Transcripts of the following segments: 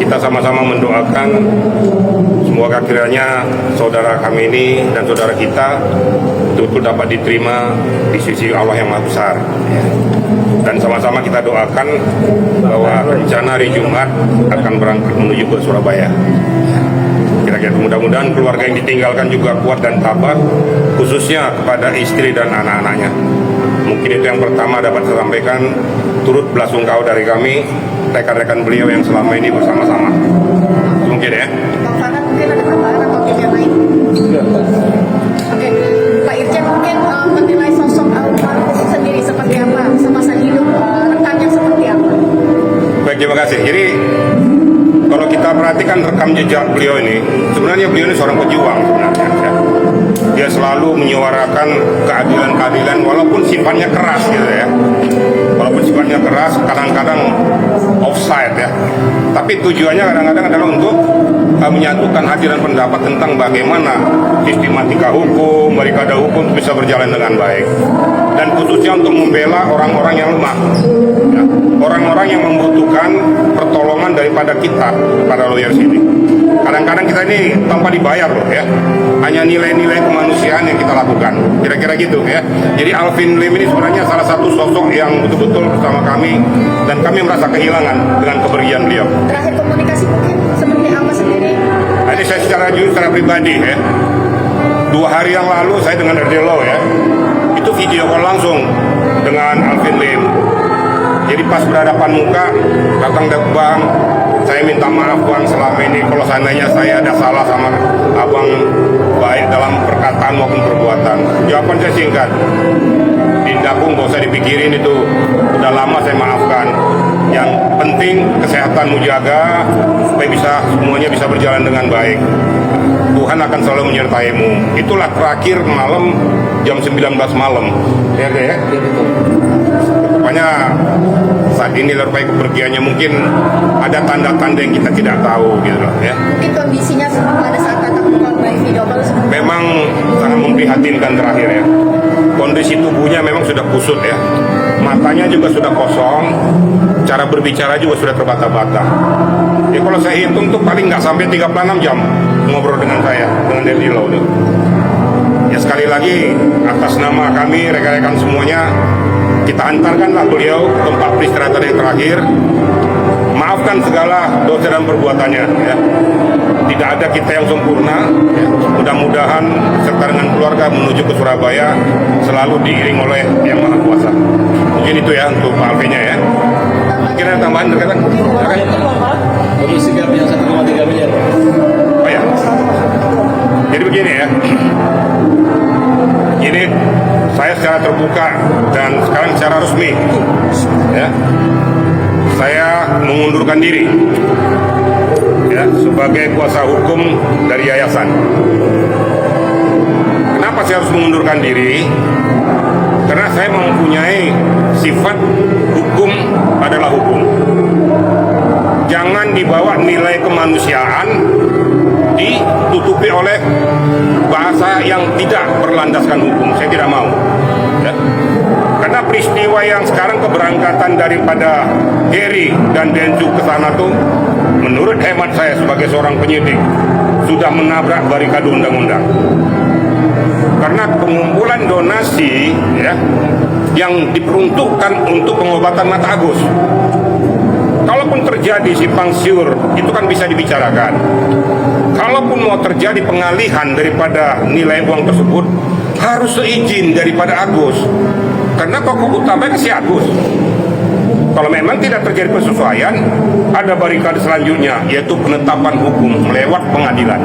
kita sama-sama mendoakan semoga kiranya saudara kami ini dan saudara kita betul-betul dapat diterima di sisi Allah yang Maha Besar. Dan sama-sama kita doakan bahwa rencana hari Jumat akan berangkat menuju ke Surabaya. Kira-kira mudah-mudahan keluarga yang ditinggalkan juga kuat dan tabah, khususnya kepada istri dan anak-anaknya. Mungkin itu yang pertama dapat saya sampaikan, turut belasungkawa dari kami, rekan-rekan beliau yang selama ini bersama-sama. Mungkin ya. Bang Farhan mungkin ada tambahan atau tips yang lain? Oke, Pak Irjen mungkin menilai sosok almarhum sendiri seperti apa, semasa hidup rekannya seperti apa? Baik, terima kasih. Jadi kalau kita perhatikan rekam jejak beliau ini, sebenarnya beliau ini seorang pejuang sebenarnya. Ya. Dia selalu menyuarakan keadilan-keadilan walaupun sifatnya keras gitu ya. Walaupun sifatnya keras, kadang-kadang offside ya. Tapi tujuannya kadang-kadang adalah untuk menyatukan hati dan pendapat tentang bagaimana sistematika hukum, barikada hukum bisa berjalan dengan baik. Dan khususnya untuk membela orang-orang yang lemah. Ya. Orang-orang yang membutuhkan pertolongan daripada kita, para lawyers ini. Kadang-kadang kita ini tanpa dibayar loh ya. Hanya nilai-nilai kemanusiaan yang kita lakukan. Kira-kira gitu ya. Jadi Alvin Lim ini sebenarnya salah satu sosok yang betul-betul bersama kami dan kami merasa kehilangan dengan kepergian beliau. Terakhir komunikasi mungkin seperti apa sendiri? Ini saya secara pribadi ya. 2 hari yang lalu saya dengan Erdelo ya. Itu video call langsung dengan Alvin Lim. Jadi pas berhadapan muka, datang dari Bang, saya minta maaf Bang selama ini kalau seandainya saya ada salah sama Abang baik dalam perkataan maupun perbuatan. Jawaban saya singkat, Dindakung gak usah dipikirin itu, udah lama saya maafkan. Yang penting kesehatanmu jaga supaya semuanya bisa berjalan dengan baik. Tuhan akan selalu menyertaimu. Itulah terakhir malam jam 19 malam. Ya. Pokoknya saat ini lepai kepergiannya mungkin ada tanda-tanda yang kita tidak tahu gitu loh ya. Mungkin kondisinya pada saat tatap muka by video call memang sangat memprihatinkan terakhir ya. Kondisi tubuhnya memang sudah kusut ya. Matanya juga sudah kosong. Cara berbicara juga sudah terbata-bata. Ya kalau saya hitung tuh paling nggak sampai 36 jam ngobrol dengan saya, dengan Erdelo tuh. Ya sekali lagi atas nama kami rekan-rekan semuanya, kita antarkanlah beliau ke tempat peristirahatan yang terakhir. Maafkan segala dosa dan perbuatannya ya. Tidak ada kita yang sempurna ya. Mudah-mudahan serta dengan keluarga menuju ke Surabaya selalu diiring oleh Yang Maha Kuasa. Mungkin itu ya untuk Pak Alvin-nya ya. Mungkin ada tambahan terkait? Komisi GAP yang 1,3 miliar. Oh ya. Jadi begini ya. Ini saya secara terbuka dan sekarang secara resmi ya, saya mengundurkan diri ya sebagai kuasa hukum dari yayasan. Kenapa saya harus mengundurkan diri? Karena saya mempunyai sifat hukum adalah hukum. Jangan dibawa nilai kemanusiaan ditutupi oleh bahasa yang tidak berlandaskan hukum. Saya tidak mau ya. Karena peristiwa yang sekarang keberangkatan daripada Gary dan Densu ke sana tuh, menurut hemat saya sebagai seorang penyidik, sudah menabrak barikade undang-undang. Karena pengumpulan donasi ya yang diperuntukkan untuk pengobatan mata Agus, kalaupun terjadi simpang siur itu kan bisa dibicarakan. Kalaupun mau terjadi pengalihan daripada nilai uang tersebut, harus seizin daripada Agus. Karena pokok utamanya si Agus. Kalau memang tidak terjadi persesuaian, ada barikade selanjutnya, yaitu penetapan hukum lewat pengadilan.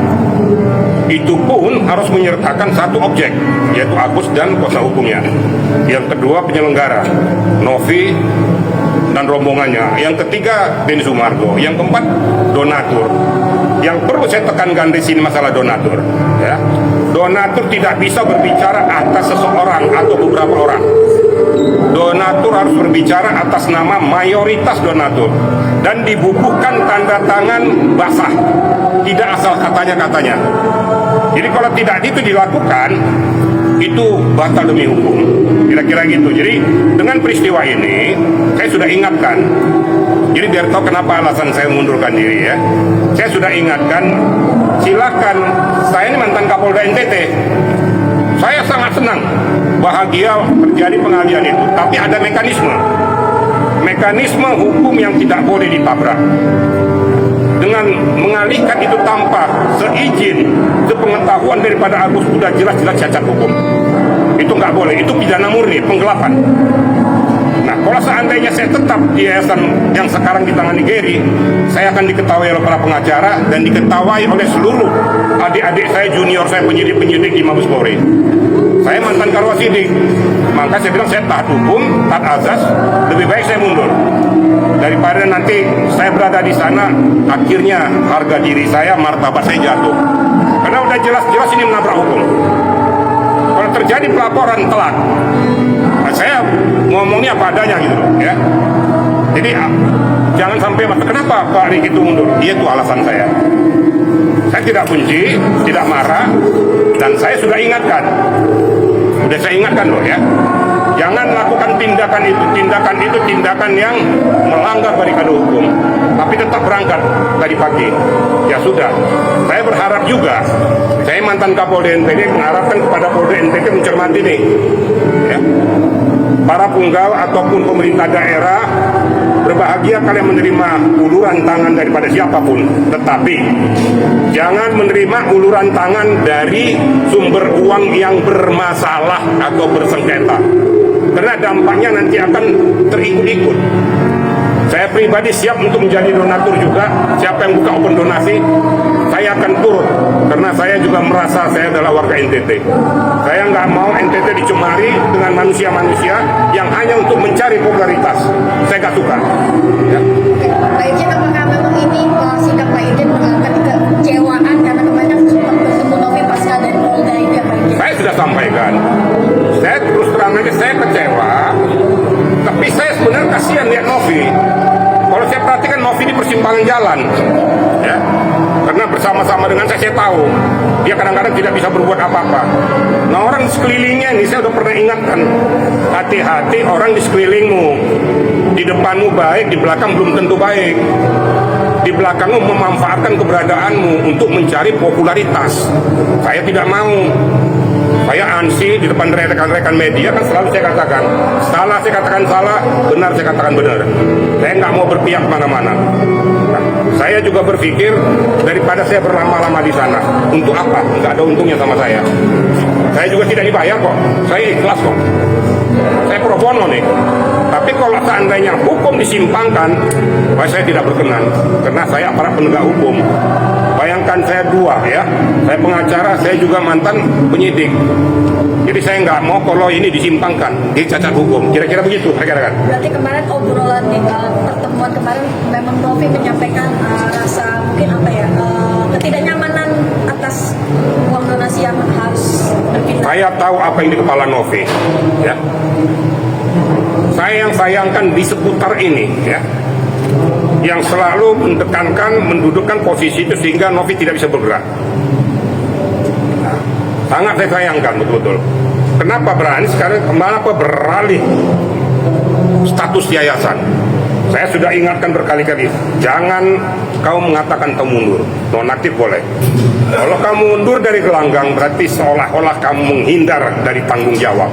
Itu pun harus menyertakan satu objek, yaitu Agus dan kuasa hukumnya. Yang kedua penyelenggara, Novi dan rombongannya. Yang ketiga Denny Sumargo. Yang keempat donatur. Yang perlu saya tekankan di sini masalah donatur ya. Donatur tidak bisa berbicara atas seseorang atau beberapa orang. Donatur harus berbicara atas nama mayoritas donatur dan dibukukan tanda tangan basah, tidak asal katanya. Jadi kalau tidak itu dilakukan, itu batal demi hukum. Kira-kira gitu. Jadi dengan peristiwa ini saya sudah ingatkan Jadi biar tahu kenapa alasan saya mengundurkan diri ya. Saya sudah ingatkan, silakan. Saya ini mantan Kapolda NTT. Saya sangat senang, bahagia terjadi pengalihan itu. Tapi ada mekanisme hukum yang tidak boleh ditabrak. Dengan mengalihkan itu tanpa seizin, sepengetahuan daripada Agus sudah jelas-jelas cacat hukum. Itu nggak boleh, itu pidana murni, penggelapan. Nah, kalau seandainya saya tetap di yayasan yang sekarang ditangani Geri, saya akan diketahui oleh para pengacara dan diketahui oleh seluruh adik-adik saya, junior saya, penyidik-penyidik di Mabes Polri. Saya mantan Karwasidik, maka saya bilang saya taat hukum, taat azas, lebih baik saya mundur. Daripada nanti saya berada di sana, akhirnya harga diri saya, martabat saya jatuh. Karena udah jelas-jelas ini menabrak hukum. Kalau terjadi pelaporan telat, saya ngomongnya apa adanya gitu loh ya. Jadi jangan sampai kenapa Pak Riki itu mundur? Dia itu alasan saya. Saya tidak benci, tidak marah, dan saya sudah ingatkan. Sudah saya ingatkan loh ya. Jangan lakukan tindakan itu tindakan yang melanggar barikade hukum. Tapi tetap berangkat tadi pagi. Ya sudah. Saya berharap juga, saya mantan Kapolda NTT mengharapkan kepada Polda NTT mencermati nih. Ya. Para punggawa ataupun pemerintah daerah, berbahagia kalian menerima uluran tangan daripada siapapun, tetapi jangan menerima uluran tangan dari sumber uang yang bermasalah atau bersengketa, karena dampaknya nanti akan terikut-ikut. Saya pribadi siap untuk menjadi donatur juga. Siapa yang buka open donasi, saya akan turut, karena saya juga merasa saya adalah warga NTT. Saya nggak mau NTT dicemari dengan manusia-manusia yang hanya untuk mencari popularitas. Saya nggak suka. Ya. Pak Irjen, apakah memang ini sikap Pak Irjen kekecewaan karena kemarin sempat bertemu Novi pasca dari Polda itu ya Pak Irjen? Saya sudah sampaikan. Saya terus terang aja, saya kecewa. Tapi saya sebenarnya kasihan lihat Novi. Kalau saya perhatikan Novi di persimpangan jalan, ya, karena bersama-sama dengan saya tahu dia kadang-kadang tidak bisa berbuat apa-apa. Nah, orang di sekelilingnya ini saya udah pernah ingatkan, hati-hati orang di sekelilingmu. Di depanmu baik, di belakang belum tentu baik. Di belakangmu memanfaatkan keberadaanmu untuk mencari popularitas. Saya tidak mau. Saya ansi di depan rekan-rekan media kan selalu saya katakan, salah saya katakan salah, benar saya katakan benar. Saya nggak mau berpihak mana-mana. Nah, saya juga berpikir daripada saya berlama-lama di sana, untuk apa? Nggak ada untungnya sama saya. Saya juga tidak dibayar kok, saya ikhlas kok. Saya pro bono nih. Tapi kalau seandainya hukum disimpangkan, saya tidak berkenan, karena saya aparat penegak hukum. Bayangkan saya dua ya, saya pengacara, saya juga mantan penyidik. Jadi saya nggak mau kalau ini disimpangkan, ini cacat hukum. Kira-kira begitu, rekan-rekan. Berarti kemarin obrolan di pertemuan kemarin memang Novi menyampaikan rasa mungkin apa ya, ketidaknyamanan atas uang donasi yang harus berpindah. Saya tahu apa yang di kepala Novi, ya. Saya yang sayangkan di seputar ini, ya, yang selalu mendekankan, mendudukkan posisi itu sehingga Novi tidak bisa bergerak. Nah, sangat saya sayangkan betul-betul. Kenapa berani sekarang? Kenapa beralih status yayasan? Saya sudah ingatkan berkali-kali, jangan kau mengatakan kau mundur. Nonaktif boleh. Kalau kamu mundur dari gelanggang, berarti seolah-olah kamu menghindar dari tanggung jawab.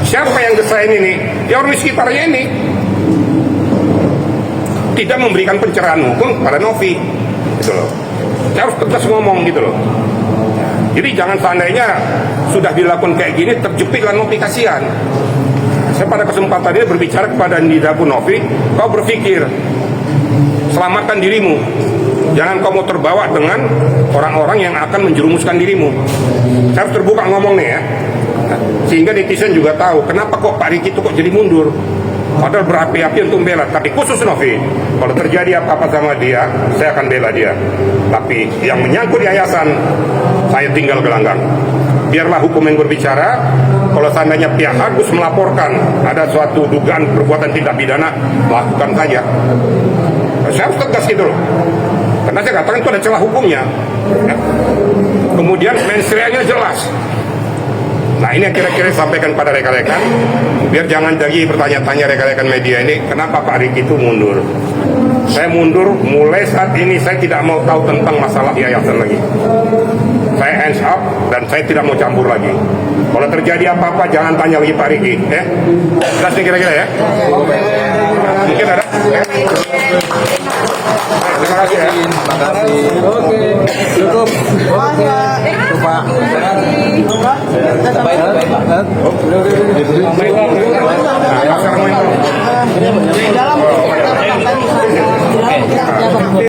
Siapa yang desain ini? Ya orang di sekitarnya ini. Tidak memberikan pencerahan hukum pada Novi, gitu loh. Saya harus tegas ngomong gitu loh. Jadi jangan seandainya sudah dilakukan kayak gini, terjepitlah Novi, kasihan. Saya pada kesempatan ini berbicara kepada Nida Bu Novi, kau berpikir, selamatkan dirimu. Jangan kau mau terbawa dengan orang-orang yang akan menjerumuskan dirimu. Saya harus terbuka ngomong nih ya. Sehingga netizen juga tahu kenapa kok Pak Riki itu kok jadi mundur. Padahal berapi-api untuk membela. Tapi khusus Novi, kalau terjadi apa-apa sama dia, saya akan bela dia. Tapi yang menyangkut yayasan, saya tinggal gelanggang. Biarlah hukum yang berbicara. Kalau seandainya pihak Agus melaporkan ada suatu dugaan perbuatan tindak pidana, lakukan saja. Saya harus tegas gitu loh. Karena saya katakan itu ada celah hukumnya. Ya. Kemudian mensreanya jelas. Nah ini yang kira-kira sampaikan pada rekan-rekan, biar jangan lagi bertanya-tanya rekan-rekan media ini, kenapa Pak Riki itu mundur. Saya mundur mulai saat ini, saya tidak mau tahu tentang masalah yayasan lagi. Saya hands up dan saya tidak mau campur lagi. Kalau terjadi apa-apa jangan tanya lagi Pak Riki, ya. Jelas nih kira-kira ya. Mungkin ada. Ya. Terima kasih ya. Terima kasih. Oke, cukup. Pak. Baik, baik, Pak.